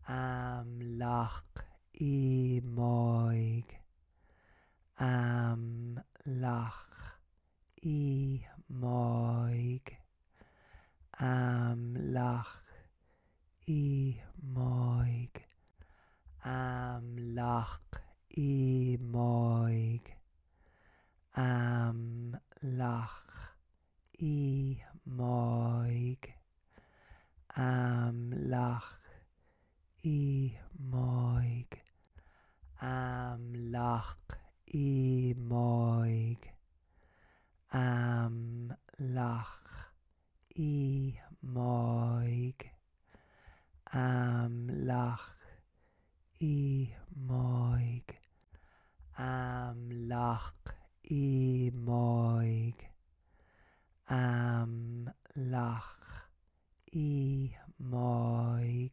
amlach i moig, amlach i moig, amlach i moig, amlach i moig, amlach i moig, amlach i moig, amlach i moig, amlach i moig, amlach i moig, amlach i moig, amlach i moig,